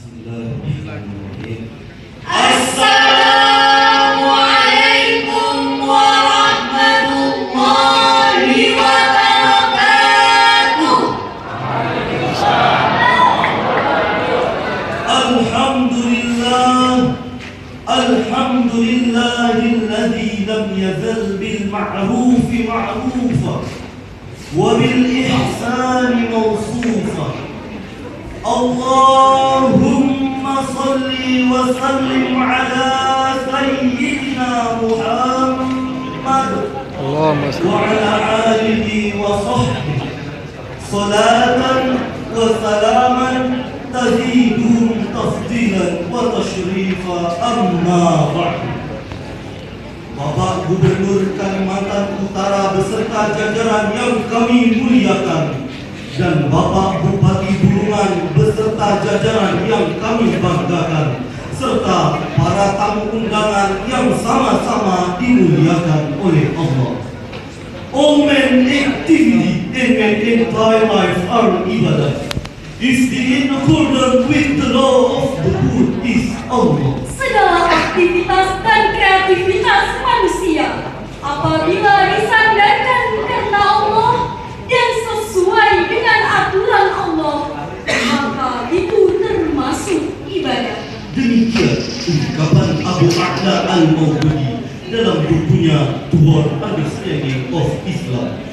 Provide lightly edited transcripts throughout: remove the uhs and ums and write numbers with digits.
Bismillahirrahmanirrahim. Assalamualaikum warahmatullahi wabarakatuh. Alhamdulillahilladzi lam yazal bil ma'rufi ma'rufa wa bil ihsani mawsufa. Allahumma salli wa sallim ala sayyidina Muhammad wa ala alihi wa sahbihi salatan wa salaman tazidum tafdilan wa tashrifa, amma ba'du. Bapak Gubernur Kalimantan Utara beserta jajaran yang kami muliakan, dan Bapak Bupati Bulungan beserta jajaran yang kami banggakan, serta para tamu undangan yang sama-sama dimuliakan oleh Allah. All men activity and men entire life are ibadah. Is in accordance with the law of the good is Allah. Segala aktivitas dan kreativitas manusia apabila disandarkan karena Allah dan sesuai dengan aturan Allah, maka itu termasuk ibadah. Demikian ungkapan Abu A'la al-Maududi dalam bukunya The World Understanding of Islam.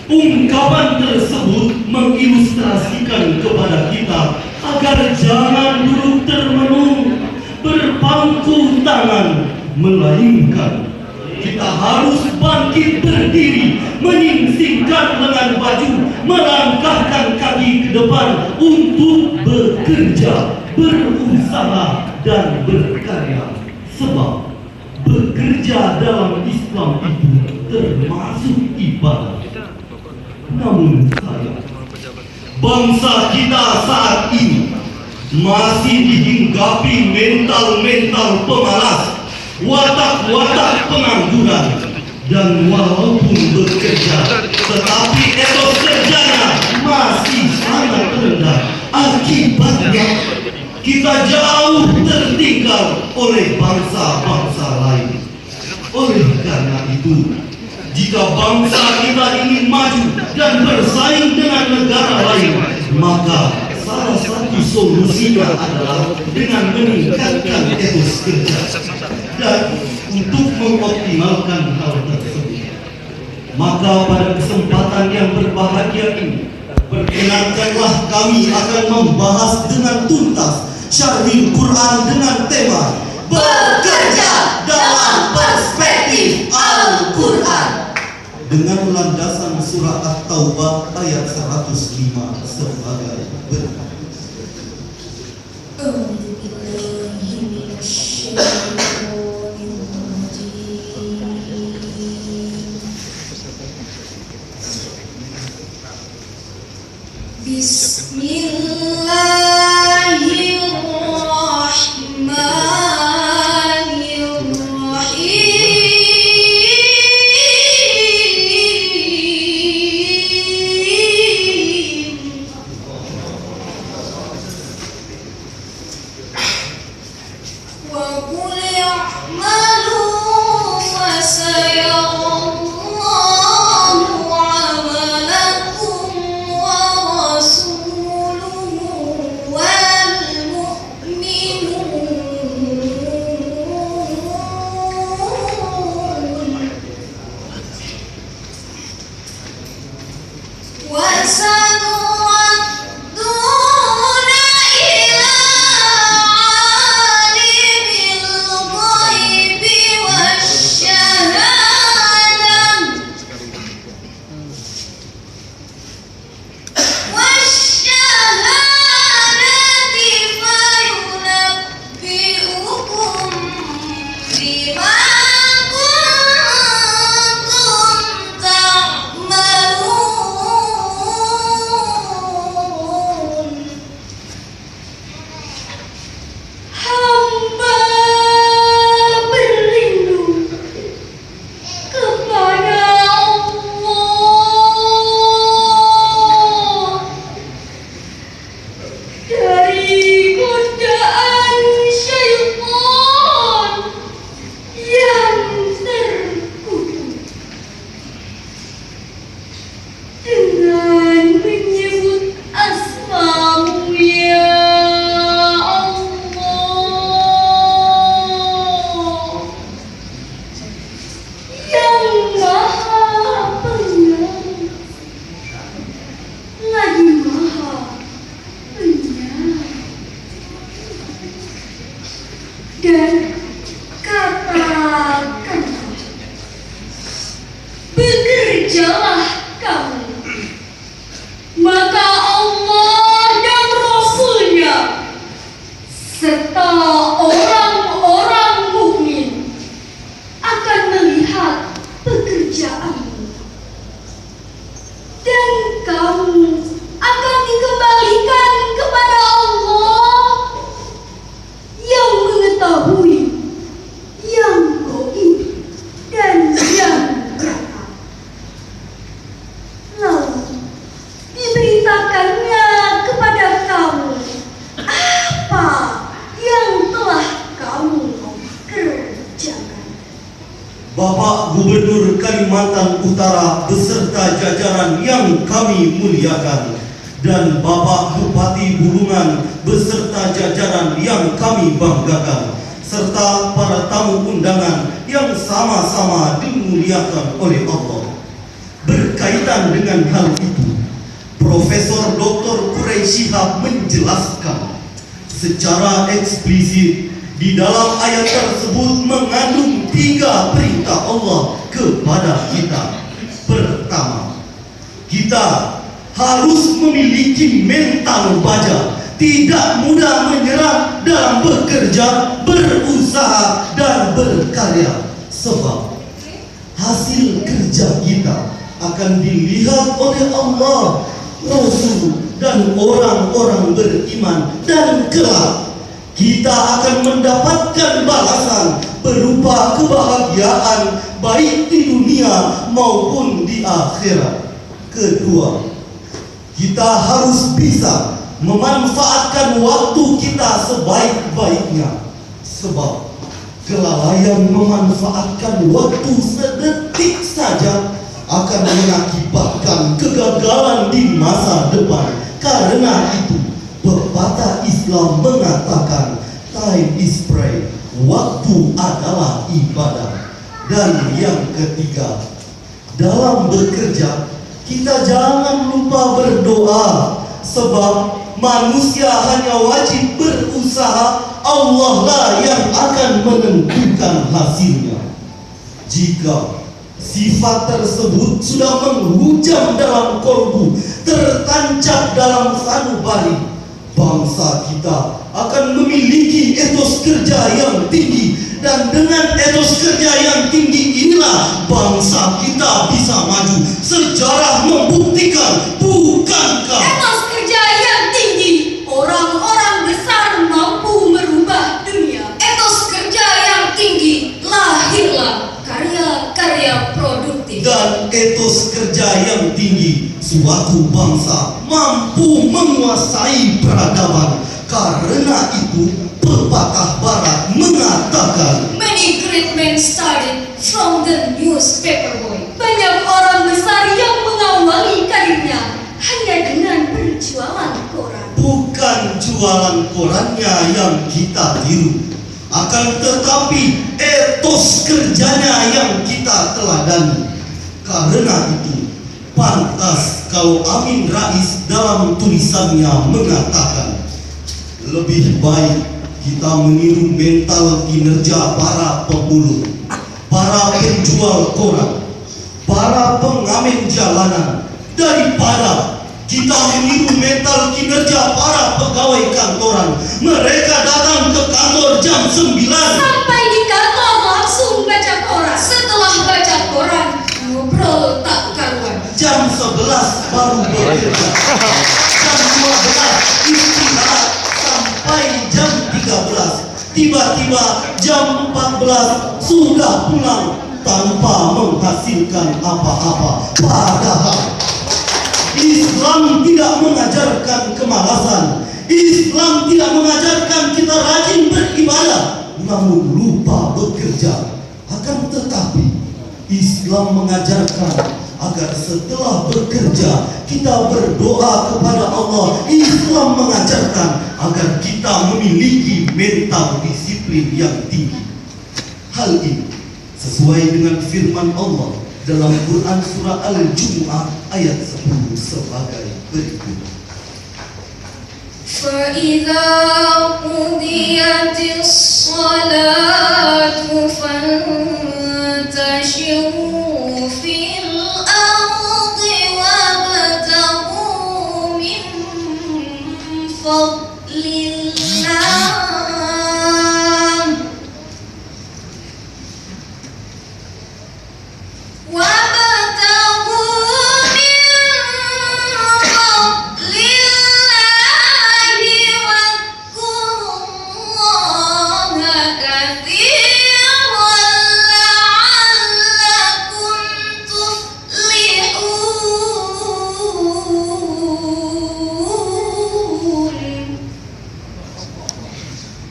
Ungkapan tersebut mengilustrasikan kepada kita agar jangan duduk termenung, berpangku tangan, melainkan kita harus bangkit berdiri, menyingsingkan lengan baju, melangkahkan kaki ke depan untuk bekerja, berusaha, dan berkarya. Sebab bekerja dalam Islam itu termasuk ibadah. Namun sayang, bangsa kita saat ini masih dihinggapi mental-mental pemalas, watak-watak pengangguran, dan walaupun bekerja, tetapi etos kerjanya masih sangat rendah. Akibatnya kita jauh tertinggal oleh bangsa-bangsa lain. Oleh karena itu, jika bangsa kita ingin maju dan bersaing dengan negara lain, maka salah satu solusinya adalah dengan meningkatkan etos kerja. Dan untuk mengoptimalkan hal tersebut, maka pada kesempatan yang berbahagia ini, perkenankanlah kami akan membahas dengan tuntas Syarhil Quran dengan tema Bekerja dalam Perspektif Al-Quran, dengan landasan surah At-Taubah ayat 105 sebagai berikut. dan katakan, bekerjalah kamu, maka Allah dan Rasulnya serta orang-orang mukmin akan melihat pekerjaanmu, dan kamu akan dikembalikan kepada Allah yang mengetahui yang gaib dan yang nyata. Lalu diberitakannya kepada kamu apa yang telah kamu kerjakan. Bapak Gubernur Kalimantan Utara beserta jajaran yang kami muliakan, dan Bapak Bupati Bulungan beserta jajaran yang kami banggakan, serta para tamu undangan yang sama-sama dimuliakan oleh Allah. Berkaitan dengan hal itu, Profesor Dr. Quraish Shihab menjelaskan secara eksplisit di dalam ayat tersebut mengandung 3 perintah Allah kepada kita. Pertama, kita harus memiliki mental baja, tidak mudah menyerah dalam bekerja, berusaha, dan berkarya. Sebab hasil kerja kita akan dilihat oleh Allah, Rasul, dan orang-orang beriman, dan kelak kita akan mendapatkan balasan berupa kebahagiaan baik di dunia maupun di akhirat. Kedua, kita harus bisa memanfaatkan waktu kita sebaik-baiknya, sebab kelalaian memanfaatkan waktu sedetik saja akan mengakibatkan kegagalan di masa depan. Karena itu, pepatah Islam mengatakan time is pray, waktu adalah ibadah. Dan yang ketiga, dalam bekerja kita jangan lupa berdoa, sebab manusia hanya wajib berusaha, Allah lah yang akan menentukan hasilnya. Jika sifat tersebut sudah menghujam dalam kolbu, tertancap dalam sanubari, bangsa kita akan memiliki etos kerja yang tinggi. Dan dengan etos kerja yang tinggi inilah bangsa kita bisa maju. Sejarah membuktikan, bukankah? Etos kerja yang tinggi, orang-orang besar mampu merubah dunia. Etos kerja yang tinggi, lahirlah karya-karya produktif. Dan etos kerja yang tinggi, suatu bangsa mampu menguasai peradaban. Karena itu, pepatah barat mengatakan, many great men started from the newspaper boy. Banyak orang besar yang mengawali karirnya hanya dengan berjualan koran. bukan jualan korannya yang kita tiru, akan tetapi etos kerjanya yang kita teladani. Karena itu, pantas kalau Amin Rais dalam tulisannya mengatakan, lebih baik kita meniru mental kinerja para pemulung, para penjual koran, para pengamen jalanan, daripada kita meniru mental kinerja para pegawai kantoran. Mereka datang ke kantor jam 9, Sampai di kantor langsung baca koran. Setelah baca koran, ngobrol tak karuan. jam 11 baru bekerja, jam 12 istirahat sampai jam 13. Tiba-tiba jam 14 sudah pulang tanpa menghasilkan apa-apa. Padahal Islam tidak mengajarkan kemalasan. Islam tidak mengajarkan kita rajin beribadah namun lupa bekerja. Akan tetapi Islam mengajarkan agar setelah bekerja kita berdoa kepada Allah. Islam mengajarkan agar kita memiliki mental disiplin yang tinggi. Hal ini sesuai dengan firman Allah dalam Quran surah Al-Jumu'ah ayat 10 sebagai berikut. فإذا قضيت الصلاة فانتشروا في الأرض وابتغوا من فضل الله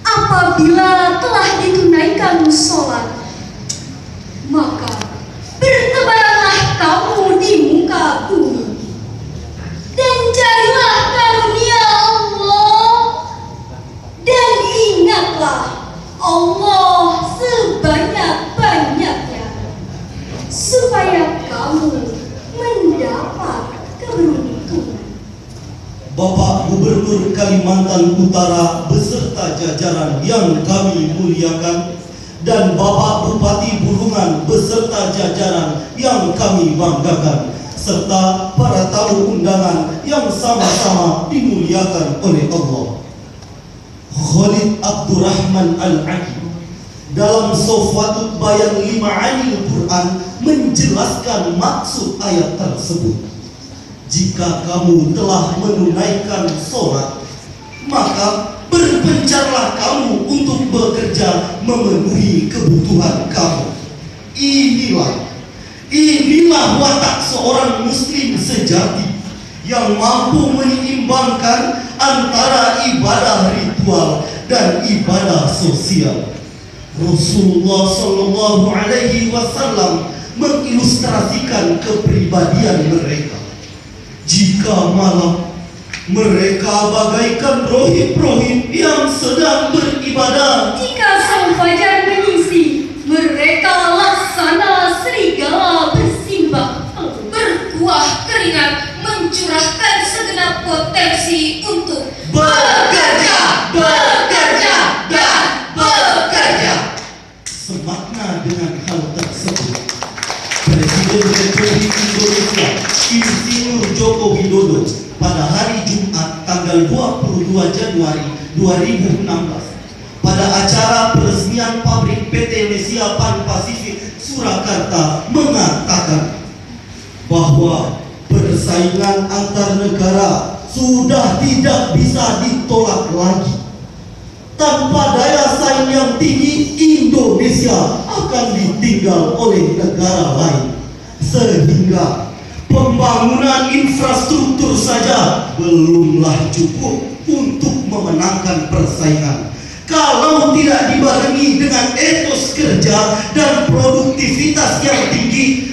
apabila telah ditunaikan sholat, maka bertebaranlah kamu di muka bumi dan carilah karunia Allah, dan ingatlah Allah sebanyak-banyaknya supaya kamu mendapat keberuntungan. Bapak Gubernur Kalimantan Utara beserta jajaran yang kami muliakan, dan Bapak Bupati Bulungan beserta jajaran yang kami banggakan, serta para tamu undangan yang sama-sama dimuliakan oleh Allah. Khalid Abdurrahman Al-Aqib dalam Sofatut Bayan Lima'anil Quran menjelaskan maksud ayat tersebut. Jika kamu telah menunaikan sholat, maka berpencarlah kamu untuk bekerja memenuhi kebutuhan kamu. Inilah watak seorang muslim sejati yang mampu menyeimbangkan antara ibadah ritual dan ibadah sosial. Rasulullah Shallallahu Alaihi Wasallam mengilustrasikan kepribadian mereka. Jika malam, mereka bagaikan rohib-rohib yang sedang beribadah. Jika sang fajar mengisi, mereka laksana serigala bersimbah, berkuah keringat, mencurahkan segenap potensi untuk bekerja, dan bekerja. Semakna dengan hal tersebut, Presiden Republik Indonesia Insinyur Joko Widodo pada hari Jumat tanggal 22 Januari 2016 pada acara peresmian pabrik PT Nesia Pan Pasifik Surakarta mengatakan bahwa persaingan antar negara sudah tidak bisa ditolak lagi. Tanpa daya saing yang tinggi, Indonesia akan ditinggal oleh negara lain, sehingga pembangunan infrastruktur saja belumlah cukup untuk memenangkan persaingan. Kalau tidak dibarengi dengan etos kerja dan produktivitas yang tinggi,